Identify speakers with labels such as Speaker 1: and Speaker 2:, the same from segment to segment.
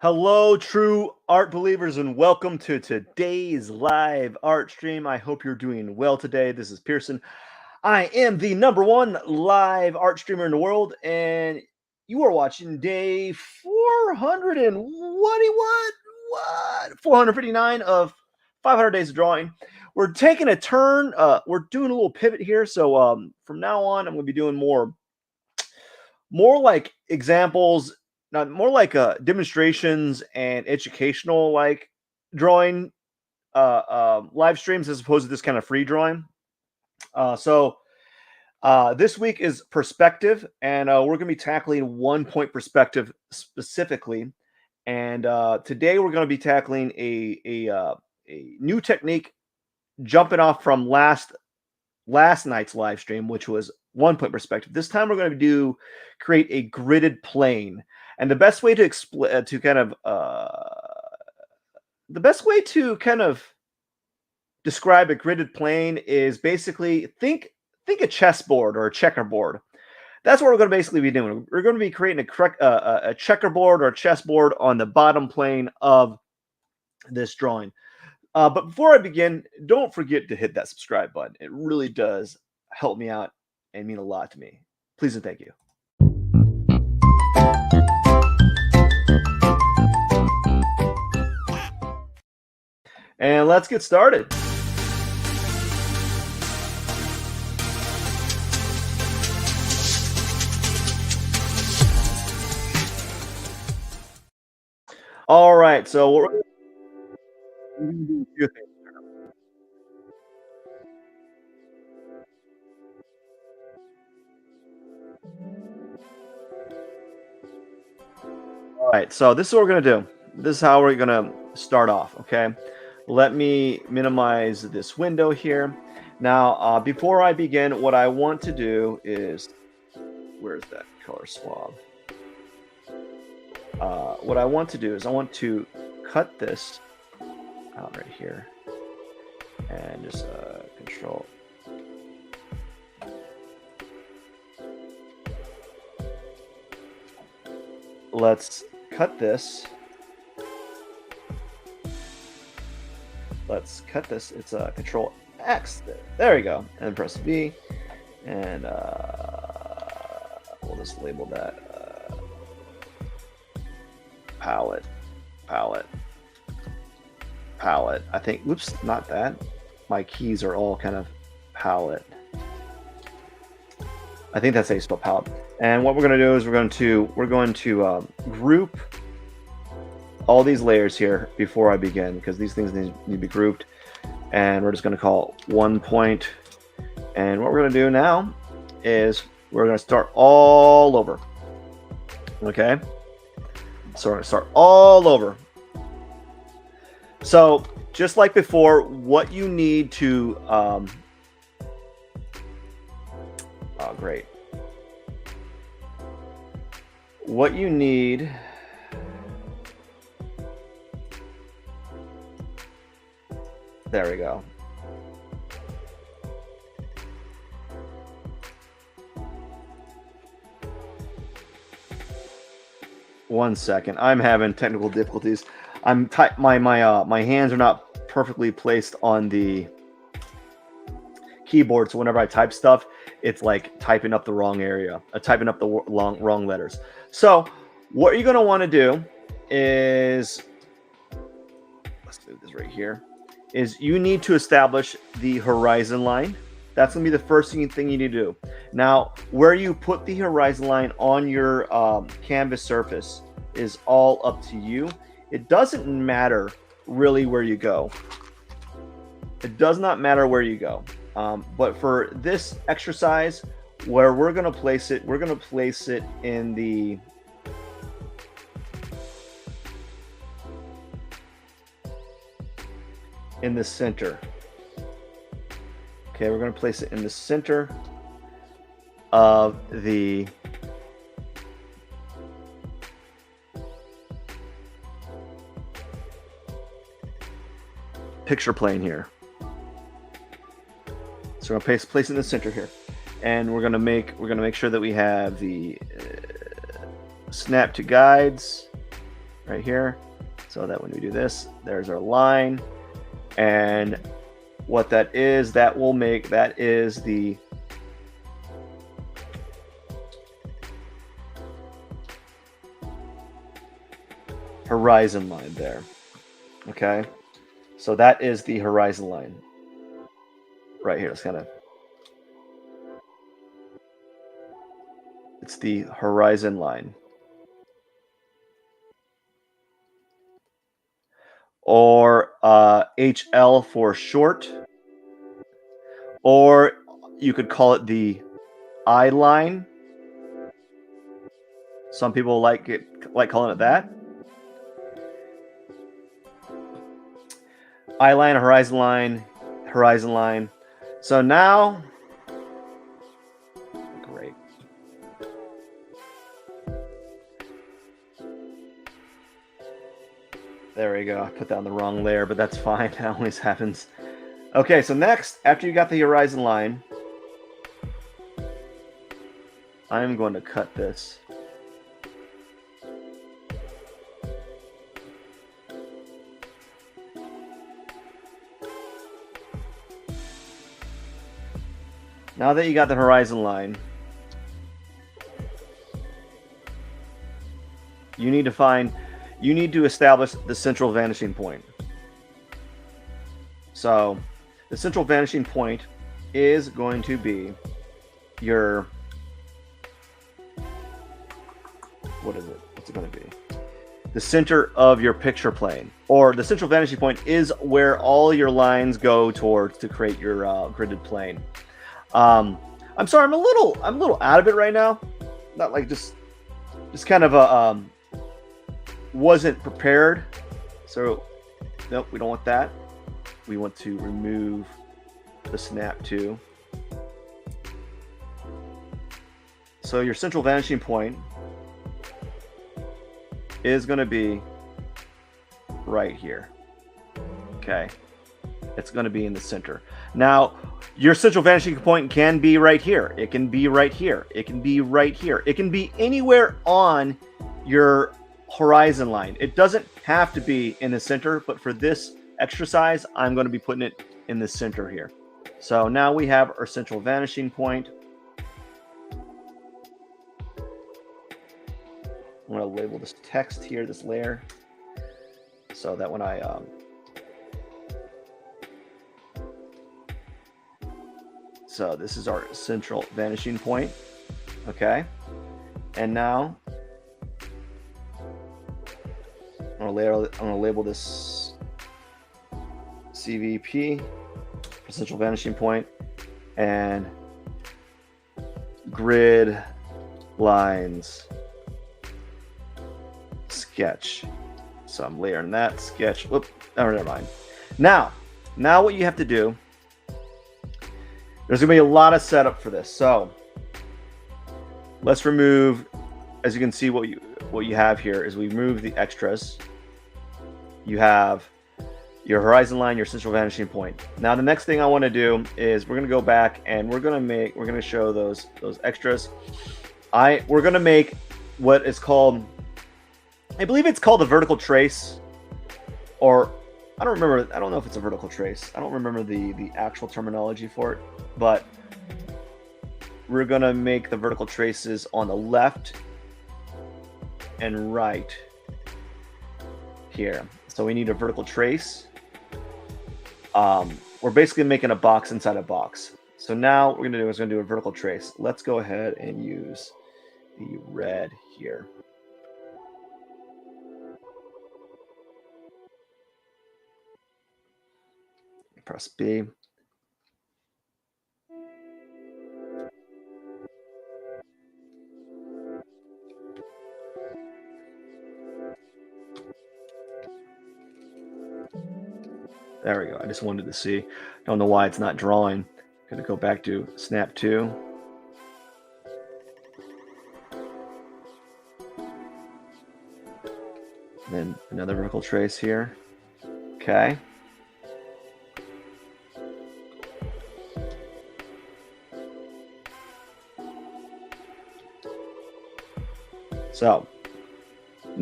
Speaker 1: Hello, true art believers, and welcome to today's live art stream. I hope you're doing well today. This is Pierson. I am the number one live art streamer in the world, and you are watching day 400 and what? 459 of 500 days of drawing. We're taking a turn. We're doing a little pivot here. So from now on, I'm going to be doing more like examples, not more like demonstrations and educational like drawing live streams as opposed to this kind of free drawing. So this week is perspective, and we're going to be tackling 1 point perspective specifically. And today we're going to be tackling a new technique, jumping off from last night's live stream, which was 1 point perspective. This time we're going to create a gridded plane, and the best way to describe a gridded plane is basically think a chessboard or a checkerboard. That's what we're going to basically be doing. We're going to be creating a checkerboard or a chessboard on the bottom plane of this drawing. But before I begin, don't forget to hit that subscribe button. It really does help me out and mean a lot to me. Please and thank you. And let's get started. All right, so we're going to do a few things. All right, so this is what we're going to do. This is how we're going to start off, okay? Let me minimize this window here. Now, before I begin, what I want to do is, where's that color swab? What I want to do is I want to cut this out right here and just control. Let's cut this. Let's cut this. It's Control X. There we go. And press V. And we'll just label that palette. I think, oops, not that. My keys are all kind of palette. I think that's how you spell palette. And what we're going to do is we're going to group all these layers here before I begin, because these things need to be grouped. And we're just going to call 1 point. And what we're going to do now is we're going to start all over. Okay? So we're going to start all over. So just like before, what you need to great. What you need there we go. One second. I'm having technical difficulties. My hands are not perfectly placed on the keyboard, so whenever I type stuff, it's like typing up the wrong area, typing up the wrong letters. So what you're going to want to do is, let's move this right here, is you need to establish the horizon line. That's going to be the first thing you need to do. Now, where you put the horizon line on your canvas surface is all up to you. It doesn't matter really where you go. It does not matter where you go. But for this exercise, where we're going to place it in the center. Okay, we're going to place it in the center of the picture plane here. So we're going to place it in the center here, and we're going to make sure that we have the snap to guides right here, so that when we do this, there's our line. And what that is the horizon line there. Okay, so that is the horizon line right here. It's the horizon line, or HL for short, or you could call it the I line. Some people like calling it that. I line, horizon line, horizon line. So now, great. There we go. I put that on the wrong layer, but that's fine. That always happens. Okay, so next, after you got the horizon line, I'm going to cut this. Now that you got the horizon line, you need to establish the central vanishing point. So the central vanishing point is going to be your, what is it? What's it going to be? The center of your picture plane, or the central vanishing point is where all your lines go towards to create your gridded plane. I'm sorry, I'm a little out of it right now. Not like just kind of wasn't prepared. So nope, we don't want that. We want to remove the snap to. So your central vanishing point is going to be right here. Okay, it's going to be in the center. Now, your central vanishing point can be right here. It can be right here. It can be right here. It can be anywhere on your horizon line. It doesn't have to be in the center, but for this exercise, I'm going to be putting it in the center here. So now we have our central vanishing point. I'm going to label this text here, this layer, so that when I so this is our central vanishing point. Okay, and now I'm going to label this CVP for central vanishing point, and grid lines sketch. So I'm layering that sketch. Whoop, oh, never mind. Now what you have to do, there's gonna be a lot of setup for this. So let's remove, as you can see, what you have here is we remove the extras. You have your horizon line, your central vanishing point. Now the next thing I want to do is we're gonna go back and we're gonna show those extras. We're gonna make what is called, I believe it's called a vertical trace, or I don't know if it's a vertical trace. I don't remember the actual terminology for it, but we're gonna make the vertical traces on the left and right here. So we need a vertical trace. We're basically making a box inside a box. So now what we're gonna do a vertical trace. Let's go ahead and use the red here. Press B. There we go. I just wanted to see. Don't know why it's not drawing. Going to go back to snap 2. Then another vertical trace here. Okay. So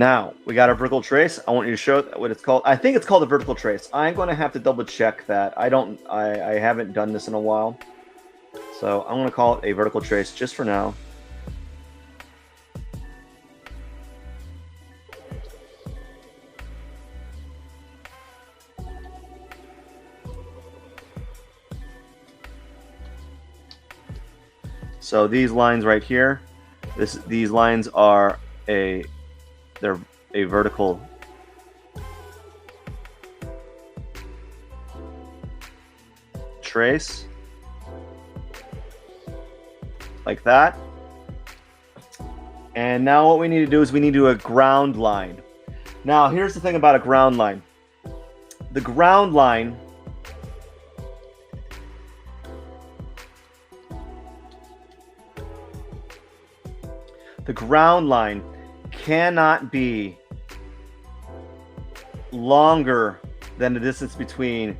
Speaker 1: Now we got our vertical trace. I want you to show what it's called. I think it's called a vertical trace. I'm going to have to double check that. I haven't done this in a while, so I'm going to call it a vertical trace just for now. So these lines right here, these lines are they're a vertical trace, like that. And now what we need to do is we need to do a ground line. Now here's the thing about a ground line. The ground line cannot be longer than the distance between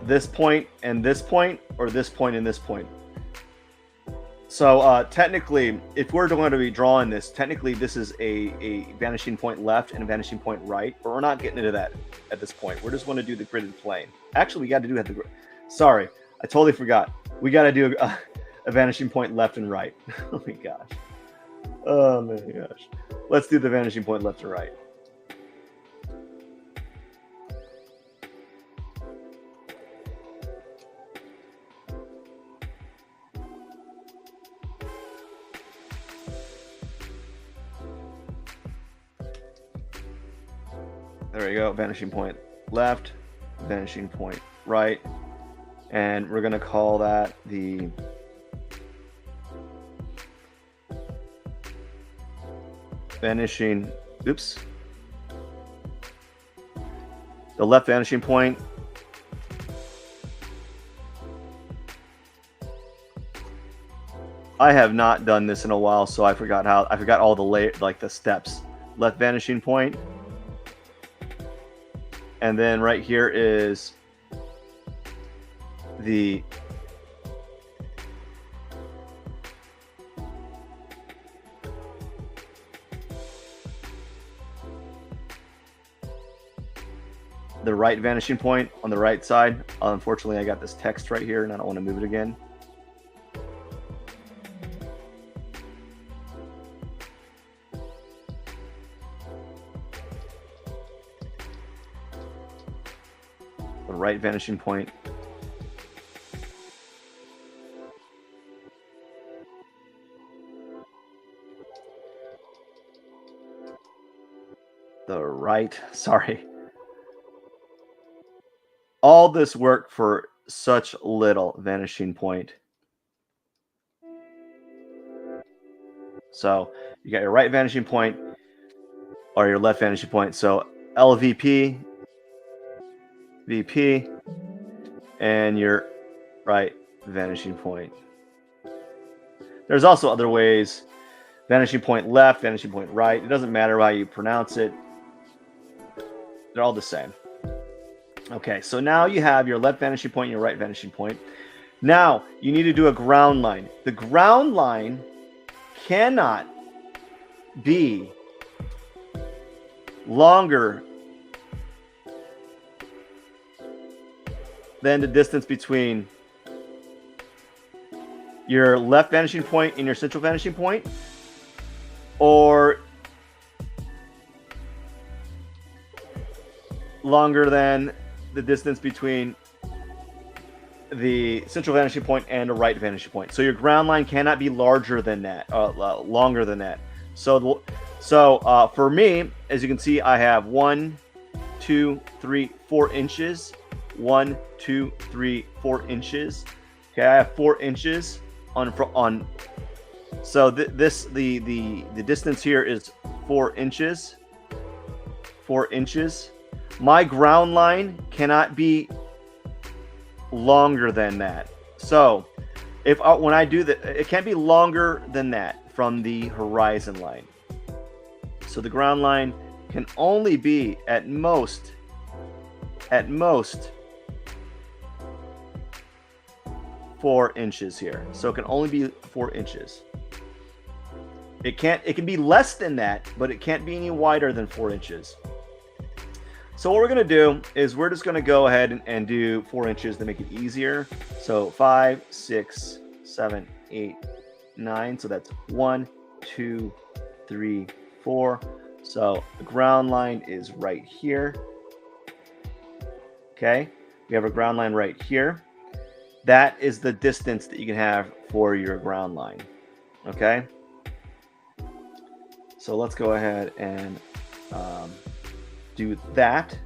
Speaker 1: this point and this point, or this point and this point. So technically, if we're going to be drawing this, technically this is a vanishing point left and a vanishing point right, but we're not getting into that at this point. We're just going to do the gridded plane. Actually, we got to do that. Sorry, I totally forgot. We got to do a vanishing point left and right. Oh my gosh. Oh my gosh. Let's do the vanishing point left and right. There we go. Vanishing point left, vanishing point right. And we're going to call that the vanishing, oops. The left vanishing point. I have not done this in a while, so I forgot all the steps. Left vanishing point. And then right here is the right vanishing point on the right side. Unfortunately, I got this text right here and I don't want to move it again. The right vanishing point. The right, sorry. All this work for such little vanishing point. So you got your right vanishing point or your left vanishing point. So LVP, VP, and your right vanishing point. There's also other ways. Vanishing point left, vanishing point right. It doesn't matter how you pronounce it. They're all the same. Okay, so now you have your left vanishing point and your right vanishing point. Now you need to do a ground line. The ground line cannot be longer than the distance between your left vanishing point and your central vanishing point, or longer than the distance between the central vanishing point and a right vanishing point. So your ground line cannot be larger than that, longer than that. So for me, as you can see, I have 1, 2, 3, 4 inches. 1, 2, 3, 4 inches. Okay, I have 4 inches on. So the distance here is 4 inches. 4 inches. My ground line cannot be longer than that. So when I do that, it can't be longer than that from the horizon line. So the ground line can only be at most 4 inches here. So it can only be 4 inches. It can be less than that, but it can't be any wider than 4 inches. So what we're going to do is we're just going to go ahead and do 4 inches to make it easier. So 5, 6, 7, 8, 9. So that's 1, 2, 3, 4. So the ground line is right here. Okay. We have a ground line right here. That is the distance that you can have for your ground line. Okay. So let's go ahead and do that.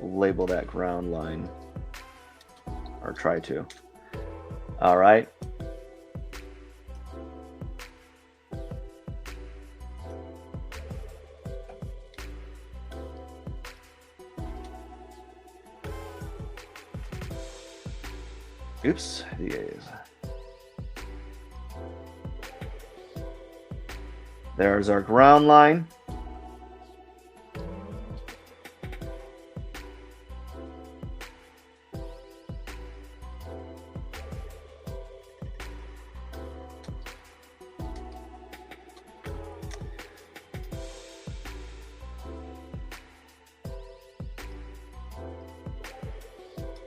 Speaker 1: Label that ground line, or try to. All right. Oops. There's our ground line.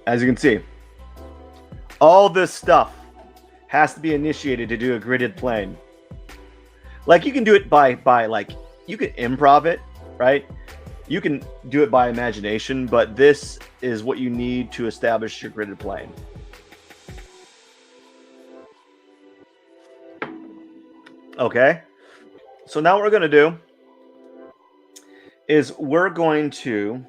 Speaker 1: As you can see, all this stuff has to be initiated to do a gridded plane. Like, you can do it by like, you can improv it, right? You can do it by imagination, but this is what you need to establish your gridded plane. Okay. So now what we're going to do is we're going to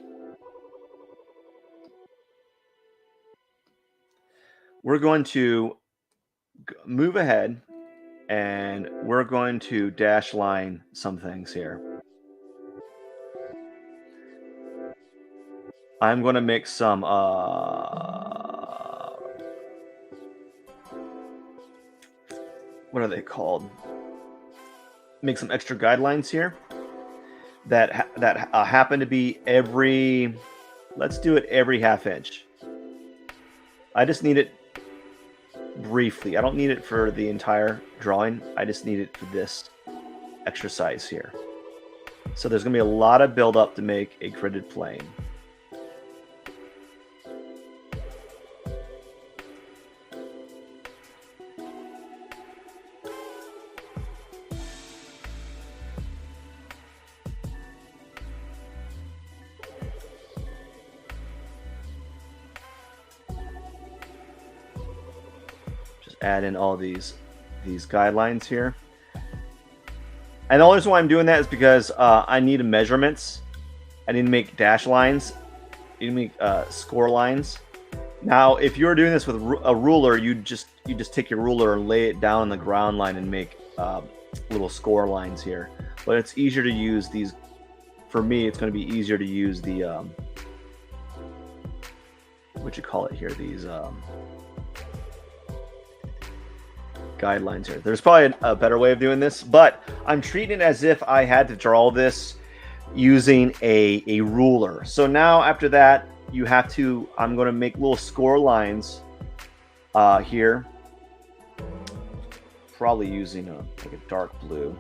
Speaker 1: move ahead, and we're going to dash line some things here. I'm going to make some what are they called? Make some extra guidelines here that happen to be every, let's do it every ½ inch. I just need it briefly. I don't need it for the entire drawing. I just need it for this exercise here. So there's going to be a lot of build up to make a gridded plane. Add in all these guidelines here. And the only reason why I'm doing that is because I need measurements. I need to make dash lines. I need to make score lines. Now, if you're doing this with a ruler, you just take your ruler and lay it down on the ground line and make little score lines here. But it's easier to use these. For me, it's going to be easier to use the what you call it here, these guidelines here. There's probably a better way of doing this, but I'm treating it as if I had to draw this using a ruler. So now after that, you have to, I'm going to make little score lines here, probably using like a dark blue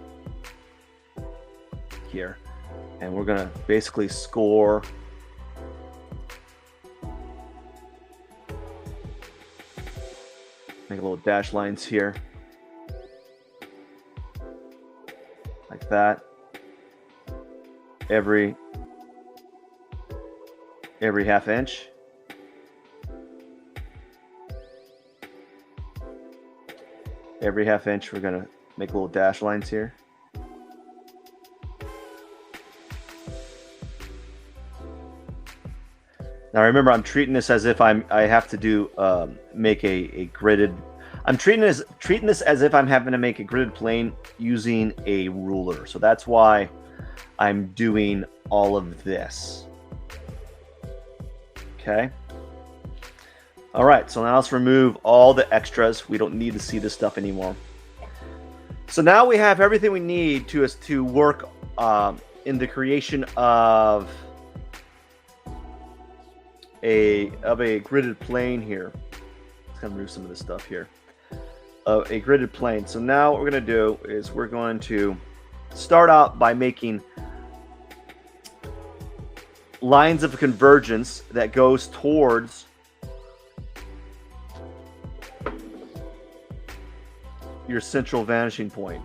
Speaker 1: here, and we're going to basically score make little dash lines here like that every ½ inch. Every ½ inch we're going to make little dash lines here. Now remember, I'm treating this as if I have to do make a gridded. I'm treating this as if I'm having to make a gridded plane using a ruler. So that's why I'm doing all of this. Okay. All right. So now let's remove all the extras. We don't need to see this stuff anymore. So now we have everything we need to work in the creation of a gridded plane here. Let's kind of remove some of this stuff here. a gridded plane. So now what we're going to do is we're going to start out by making lines of convergence that goes towards your central vanishing point.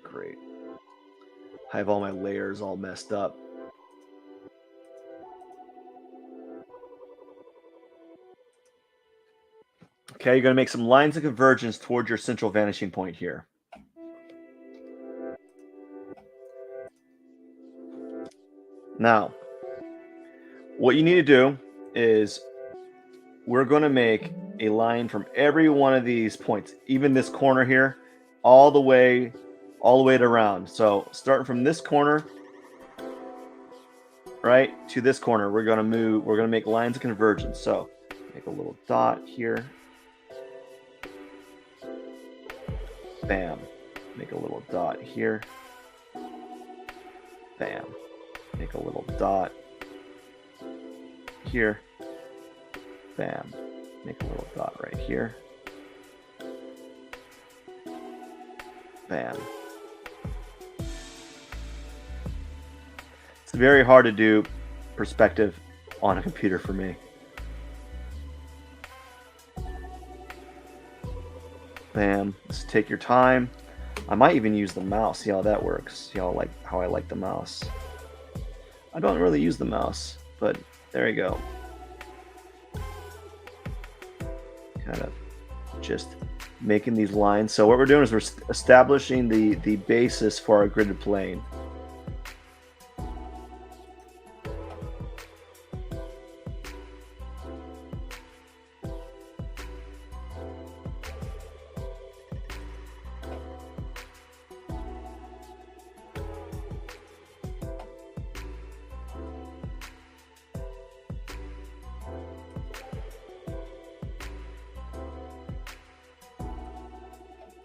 Speaker 1: Great. I have all my layers all messed up. Okay, you're going to make some lines of convergence towards your central vanishing point here. Now, what you need to do is we're going to make a line from every one of these points, even this corner here, all the way around. So starting from this corner, right, to this corner, we're going to make lines of convergence. So make a little dot here. Bam. Make a little dot here. Bam. Make a little dot here. Bam. Make a little dot right here. Bam. It's very hard to do perspective on a computer for me. Bam. Just take your time. I might even use the mouse. See how that works. See how I like the mouse. I don't really use the mouse, but there you go. Kind of just making these lines. So what we're doing is we're establishing the basis for our gridded plane.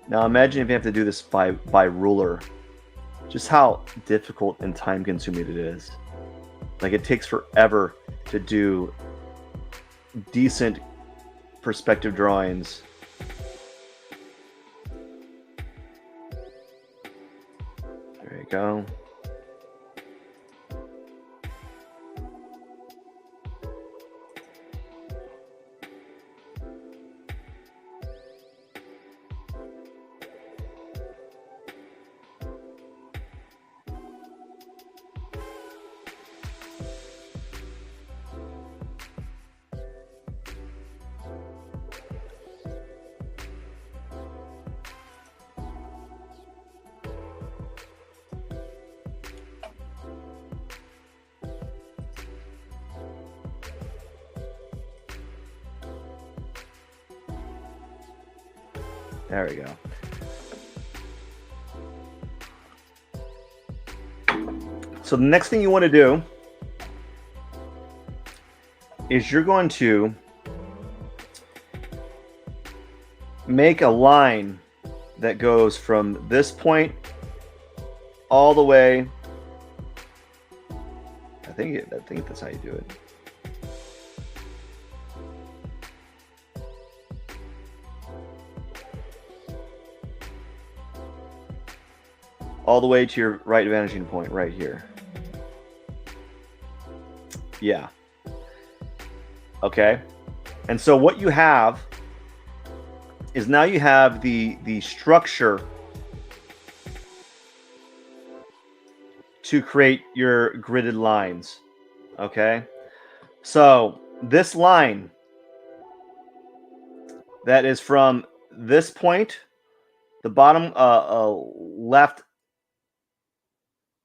Speaker 1: Now imagine if you have to do this by ruler, just how difficult and time consuming it is. Like it takes forever to do decent perspective drawings. There you go. There we go. So the next thing you want to do is you're going to make a line that goes from this point all the way. I think that's how you do it. All the way to your right vanishing point right here. Yeah. Okay. And so what you have is now you have the structure to create your gridded lines. Okay. So this line that is from this point, the bottom left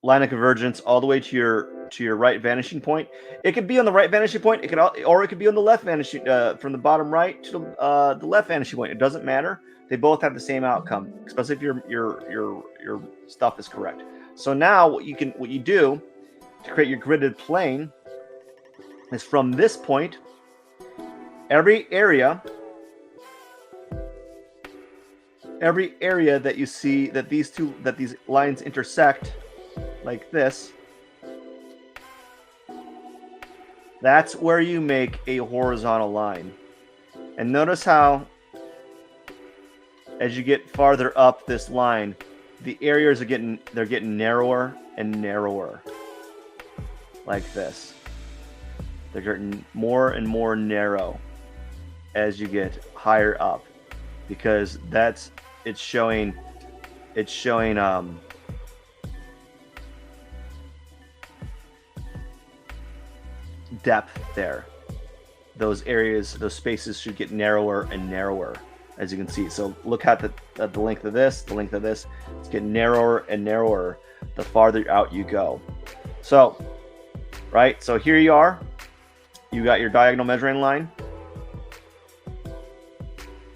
Speaker 1: line of convergence all the way to your right vanishing point. It could be on the right vanishing point. It could, or it could be on the left vanishing from the bottom right to the left vanishing point. It doesn't matter. They both have the same outcome, especially if your stuff is correct. So now what you do to create your gridded plane is from this point, every area every area that you see that these lines intersect, like this, that's where you make a horizontal line. And notice how, as you get farther up this line, the areas are getting narrower and narrower, like this. They're getting more and more narrow as you get higher up, because it's showing depth there. Those areas, those spaces should get narrower and narrower, as you can see. So look at the length of this, it's getting narrower and narrower the farther out you go. So, right, so here you are. You got your diagonal measuring line.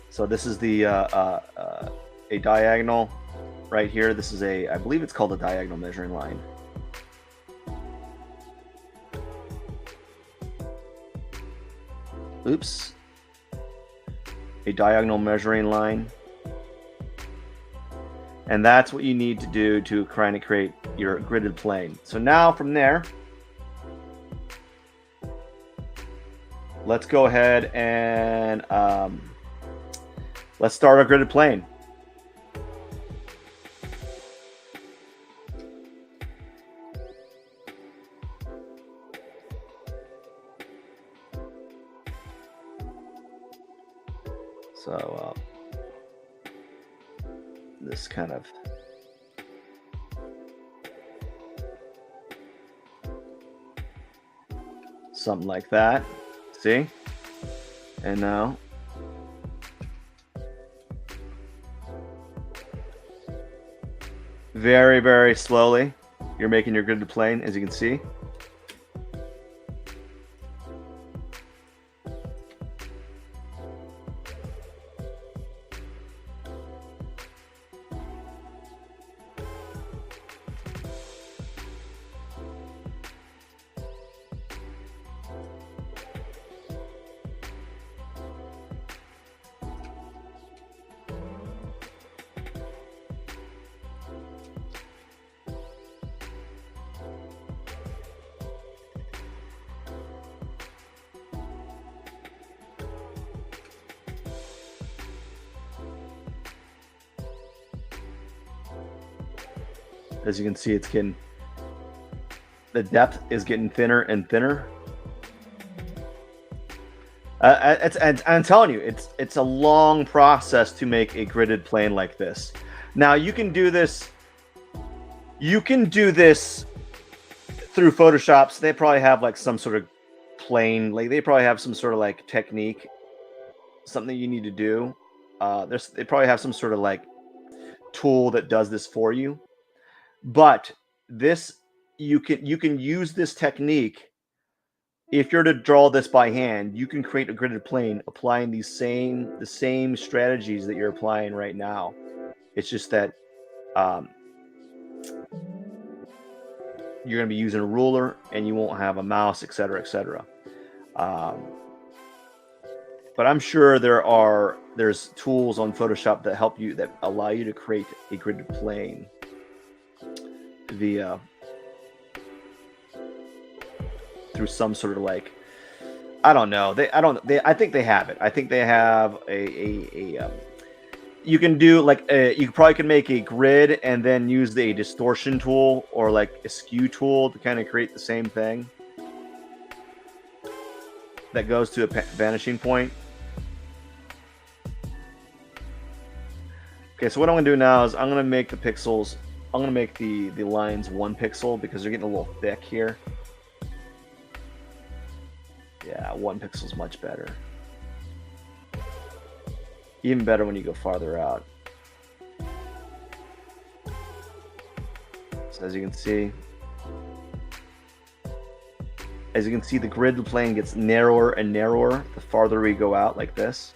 Speaker 1: So this is the a diagonal right here. This is I believe it's called a diagonal measuring line. Oops. A diagonal measuring line. And that's what you need to do to kind of create your gridded plane. So now from there, let's go ahead and let's start our gridded plane. So this kind of something like that. See? And now very, very slowly you're making your gridded plane, as you can see. As you can see, the depth is getting thinner and thinner. I'm telling you, it's a long process to make a gridded plane like this. Now you can do this. You can do this through Photoshop. So they probably have like some sort of plane, like they probably have some sort of like technique, something you need to do. They probably have some sort of like tool that does this for you. But this, you can use this technique. If you're to draw this by hand, you can create a gridded plane applying the same strategies that you're applying right now. It's just that you're going to be using a ruler and you won't have a mouse, etc., etc. But I'm sure there's tools on Photoshop that help you, that allow you to create a gridded plane via through some sort of like, I don't know. I think they have it. I think they have you can do like you probably can make a grid and then use a distortion tool or like a skew tool to kind of create the same thing that goes to a vanishing point. Okay, so what I'm going to do now is I'm going to make the pixels, I'm going to make the lines 1 pixel because they're getting a little thick here. Yeah, 1 pixel is much better. Even better when you go farther out. So as you can see, the grid plane gets narrower and narrower the farther we go out, like this.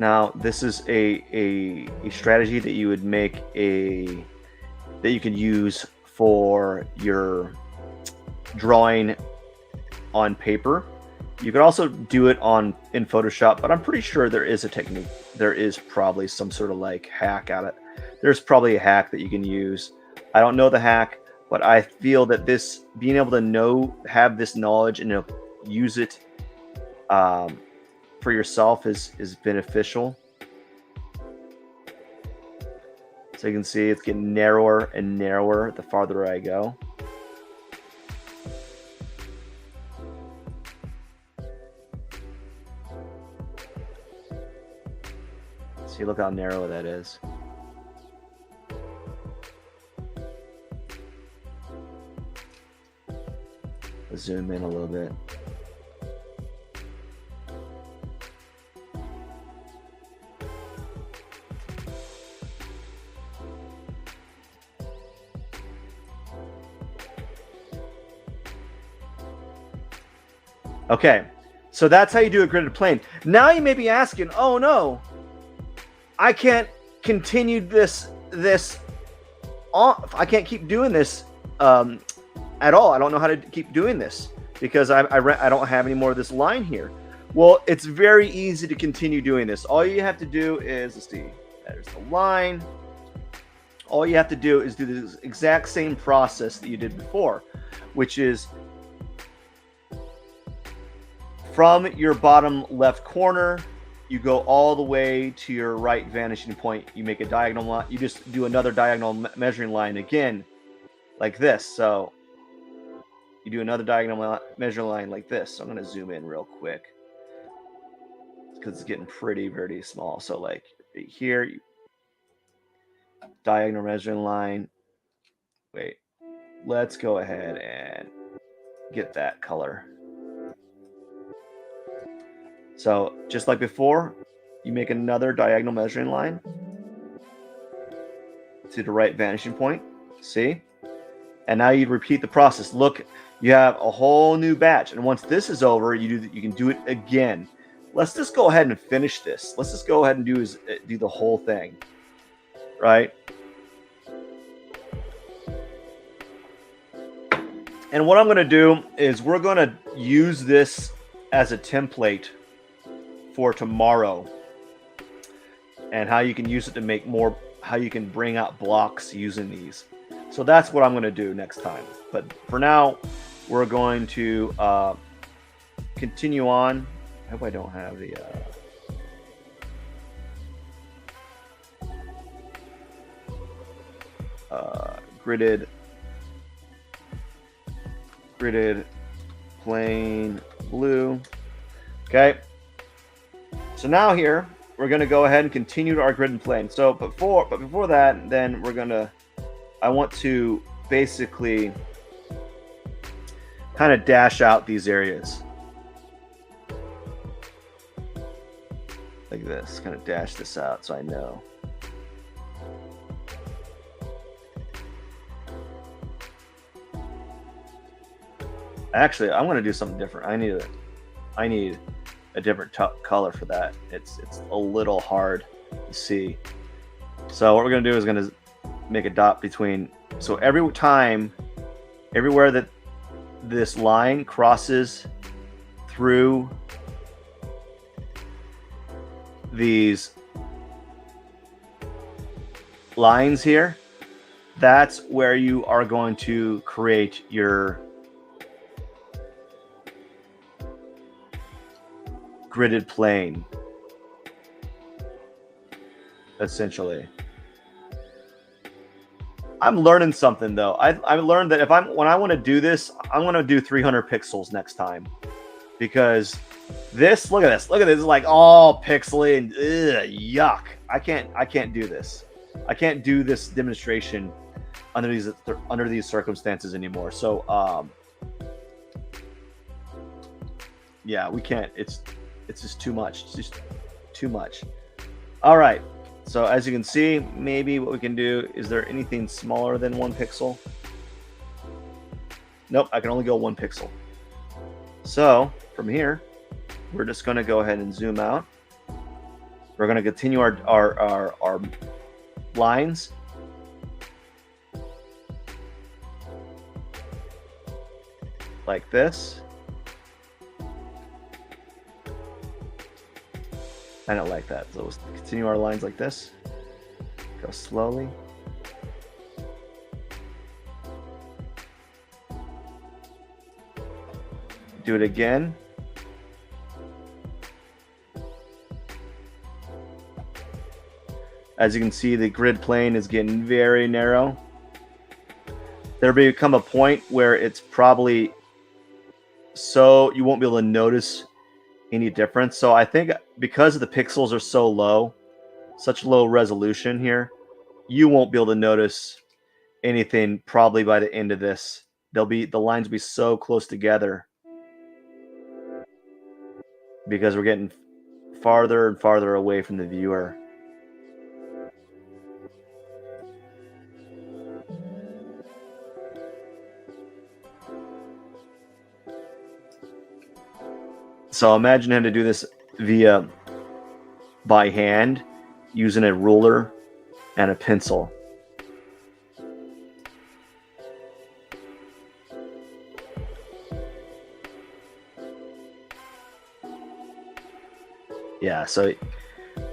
Speaker 1: Now, this is a strategy that you would make that you can use for your drawing on paper. You could also do it in Photoshop, but I'm pretty sure there is a technique. There is probably some sort of like hack at it. There's probably a hack that you can use. I don't know the hack, but I feel that this being able to have this knowledge and use it for yourself is beneficial. So you can see it's getting narrower and narrower the farther I go. See, look how narrow that is. Let's zoom in a little bit. Okay, so that's how you do a gridded plane. Now you may be asking, oh no, I can't continue this on. I can't keep doing this at all. I don't know how to keep doing this because I don't have any more of this line here. Well, it's very easy to continue doing this. All you have to do is, let's see, there's the line. All you have to do is do the exact same process that you did before, which is from your bottom left corner, you go all the way to your right vanishing point. You make a diagonal line. You just do another diagonal measuring line again, like this. So you do another diagonal measuring line like this. So I'm going to zoom in real quick because it's getting pretty small. So like right here, diagonal measuring line. Wait, let's go ahead and get that color. So just like before, you make another diagonal measuring line to the right vanishing point. See? And now you repeat the process. Look, you have a whole new batch. And once this is over, you can do it again. Let's just go ahead and finish this. Let's just go ahead and do the whole thing. Right? And what I'm going to do is we're going to use this as a template for tomorrow, and how you can use it to make more, how you can bring out blocks using these. So that's what I'm going to do next time. But for now, we're going to continue on. I hope I don't have the gridded plain blue. Okay. So now here, we're going to go ahead and continue our grid and plane. So before that, then I want to basically kind of dash out these areas. Like this, kind of dash this out so I know. Actually, I'm going to do something different. I need a different color for that. It's a little hard to see. So what we're going to do is going to make a dot between. So everywhere that this line crosses through these lines here, that's where you are going to create your gridded plane, essentially. I'm learning something though. I learned that when I want to do this, I'm going to do 300 pixels next time, because this, look at this, it's like all pixely and yuck. I can't do this. I can't do this demonstration under these circumstances anymore. So yeah, we can't. It's just too much. It's just too much. All right. So as you can see, maybe what we can do, is there anything smaller than 1 pixel? Nope, I can only go 1 pixel. So from here, we're just going to go ahead and zoom out. We're going to continue our lines. Like this. I don't like that. So we'll continue our lines like this. Go slowly. Do it again. As you can see, the grid plane is getting very narrow. There'll become a point where it's probably so you won't be able to notice any difference. So I think because the pixels are so low, such low resolution here, you won't be able to notice anything probably by the end of this. The lines will be so close together because we're getting farther and farther away from the viewer. So imagine having to do this by hand using a ruler and a pencil. Yeah, so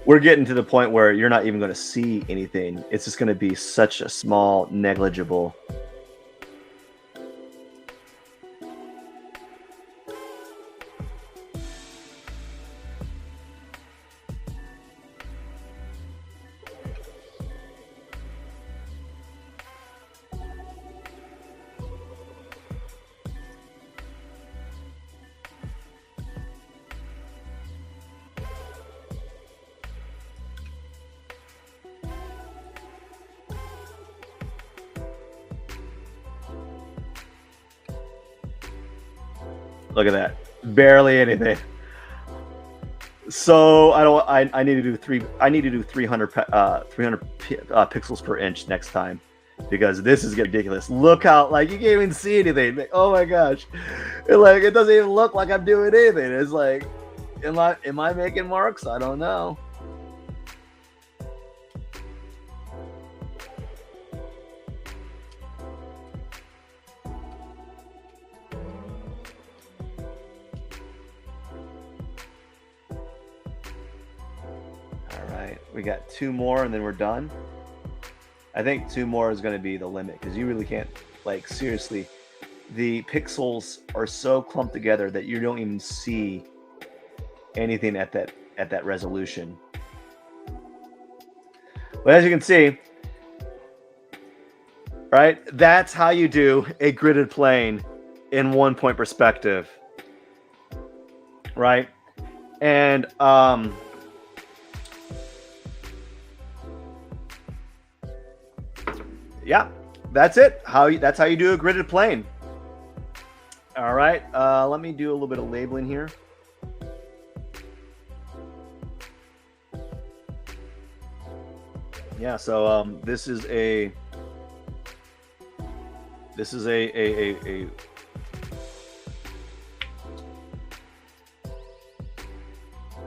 Speaker 1: we're getting to the point where you're not even going to see anything. It's just going to be such a small, negligible. Look at that. Barely anything. So I need to do 300 pixels per inch next time, because this is getting ridiculous. Look how, like, you can't even see anything. Like, oh my gosh. It doesn't even look like I'm doing anything. It's like, am I making marks? I don't know. We got 2 more and then we're done. I think 2 more is going to be the limit, because you really can't, like, seriously, the pixels are so clumped together that you don't even see anything at that resolution. But as you can see, right, that's how you do a gridded plane in 1-point perspective, right? And yeah, that's it. That's how you do a gridded plane. All right, let me do a little bit of labeling here. Yeah, so this is a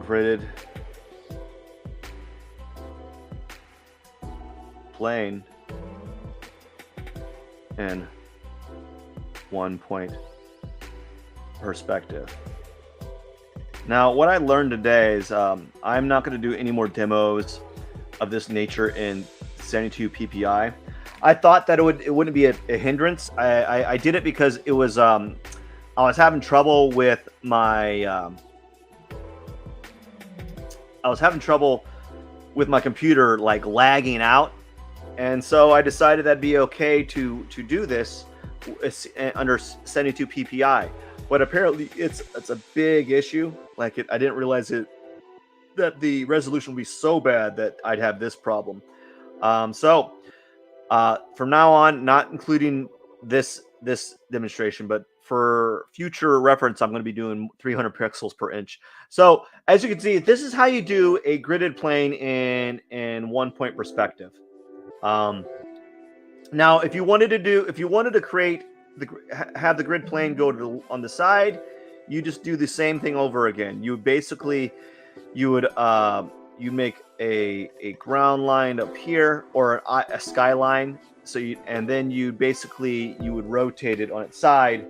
Speaker 1: gridded plane in 1-point perspective. Now, what I learned today is I'm not going to do any more demos of this nature in 72 ppi. I thought that it wouldn't be a hindrance. I did it because it was I was having trouble with my computer, like, lagging out. And so I decided that'd be okay to do this under 72 ppi. But apparently it's a big issue. Like, I didn't realize that the resolution would be so bad that I'd have this problem. So from now on, not including this demonstration, but for future reference, I'm going to be doing 300 pixels per inch. So as you can see, this is how you do a gridded plane in 1-point perspective. Now, if you wanted to create have the grid plane go on the side, you just do the same thing over again. You would you make a ground line up here, or a skyline. So and then you would rotate it on its side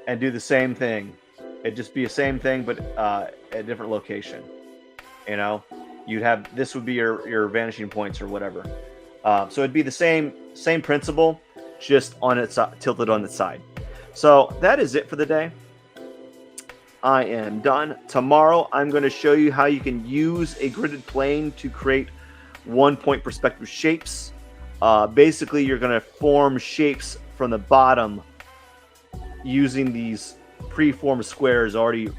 Speaker 1: and do the same thing. It'd just be the same thing, but at a different location. You know, you'd have, this would be your vanishing points or whatever. So it'd be the same principle, just on its tilted on its side. So that is it for the day. I am done. Tomorrow, I'm going to show you how you can use a gridded plane to create 1-point perspective shapes. Basically, you're going to form shapes from the bottom using these preformed squares already.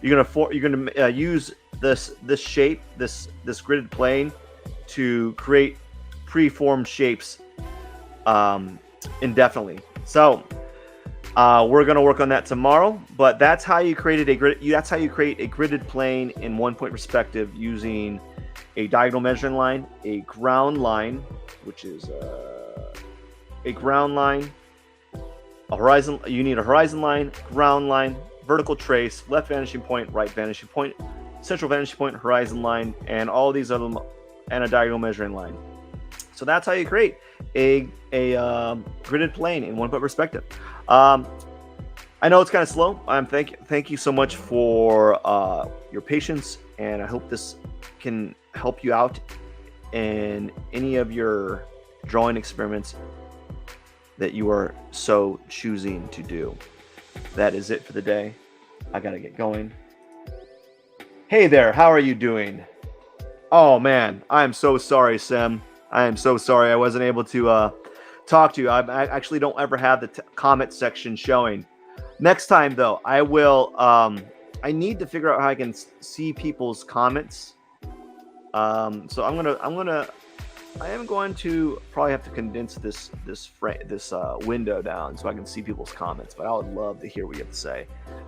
Speaker 1: You're going to use this shape, this gridded plane, to create preformed shapes indefinitely. So we're going to work on that tomorrow, but that's how you create a gridded plane in 1-point perspective using a diagonal measuring line, a ground line, which is a ground line, a horizon. You need a horizon line, ground line, vertical trace, left vanishing point, right vanishing point, central vanishing point, horizon line, and all these other, and a diagonal measuring line. So that's how you create a gridded plane in 1-point perspective. I know it's kind of slow. Thank you so much for your patience, and I hope this can help you out in any of your drawing experiments that you are so choosing to do. That is it for the day. I gotta get going. Hey there, how are you doing? Oh man, I am so sorry, Sim. I am so sorry I wasn't able to talk to you. I actually don't ever have the comment section showing. Next time though, I will. I need to figure out how I can see people's comments. So I am going to probably have to condense this window down so I can see people's comments. But I would love to hear what you have to say.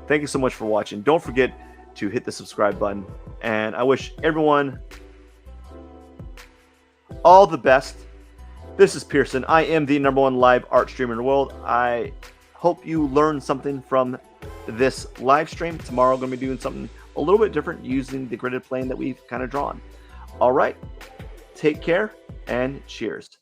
Speaker 1: Thank you so much for watching. Don't forget to hit the subscribe button, and I wish everyone all the best. This is Pierson. I am the #1 live art streamer in the world. I hope you learned something from this live stream. Tomorrow I'm going to be doing something a little bit different using the gridded plane that we've kind of drawn. All right. Take care and cheers.